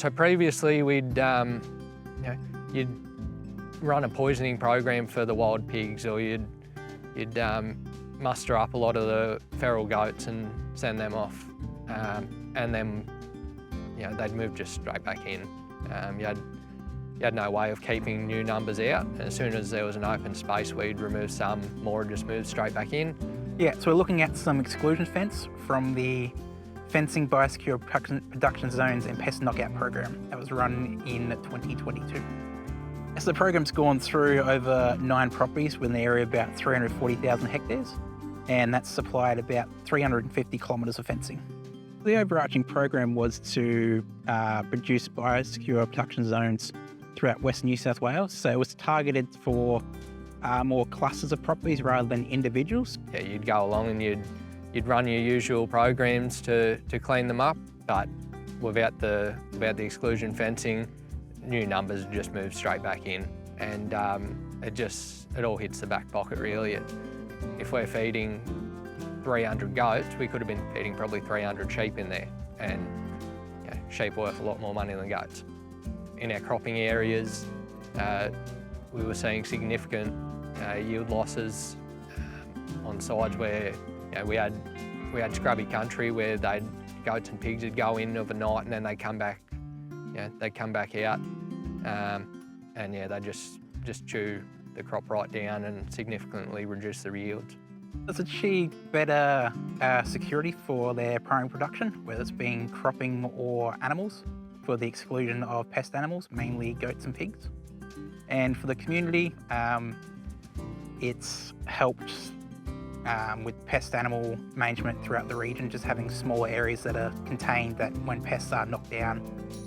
So previously you'd run a poisoning program for the wild pigs, or you'd muster up a lot of the feral goats and send them off, and then they'd move just straight back in. You had no way of keeping new numbers out. As soon as there was an open space, we'd remove some, more would just move straight back in. Yeah, so we're looking at some exclusion fence from the Fencing Biosecure Production Zones and Pest Knockout program that was run in 2022. So the program's gone through over 9 properties with an area of about 340,000 hectares, and that's supplied about 350 kilometres of fencing. The overarching program was to produce biosecure production zones throughout Western New South Wales. So it was targeted for more clusters of properties rather than individuals. Yeah, you'd go along and you'd run your usual programs to clean them up, but without the exclusion fencing, new numbers just move straight back in, and it all hits the back pocket really. If we're feeding 300 goats, we could have been feeding probably 300 sheep in there, and sheep are worth a lot more money than goats. In our cropping areas, we were seeing significant yield losses on sides where we had scrubby country where goats and pigs would go in overnight and then they'd come back. They'd come back out, and they just chew the crop right down and significantly reduce the yields. It's achieved better security for their primary production, whether it's being cropping or animals, for the exclusion of pest animals, mainly goats and pigs. And for the community, it's helped with pest animal management throughout the region, just having smaller areas that are contained, that when pests are knocked down,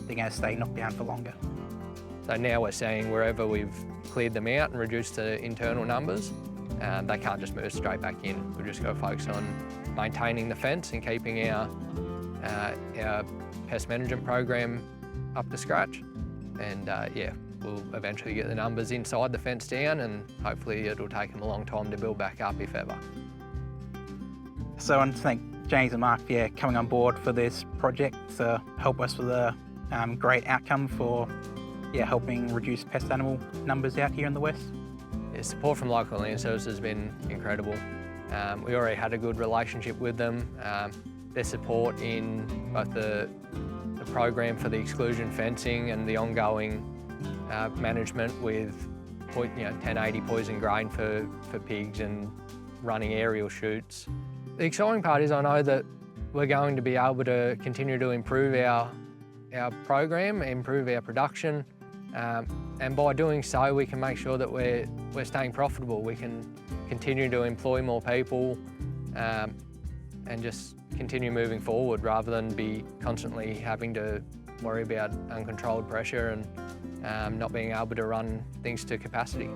they're going to stay knocked down for longer. So now we're seeing wherever we've cleared them out and reduced the internal numbers, they can't just move straight back in. We've just got to focus on maintaining the fence and keeping our pest management program up to scratch. And we'll eventually get the numbers inside the fence down, and hopefully it'll take them a long time to build back up, if ever. So I want to thank James and Mark for coming on board for this project to help us with a great outcome for helping reduce pest animal numbers out here in the West. Yeah, support from local land services has been incredible. We already had a good relationship with them. Their support in both the program for the exclusion fencing and the ongoing management with 1080 poison grain for pigs and running aerial shoots. The exciting part is I know that we're going to be able to continue to improve our program, improve our production, and by doing so we can make sure that we're staying profitable. We can continue to employ more people and just continue moving forward rather than be constantly having to worry about uncontrolled pressure and not being able to run things to capacity.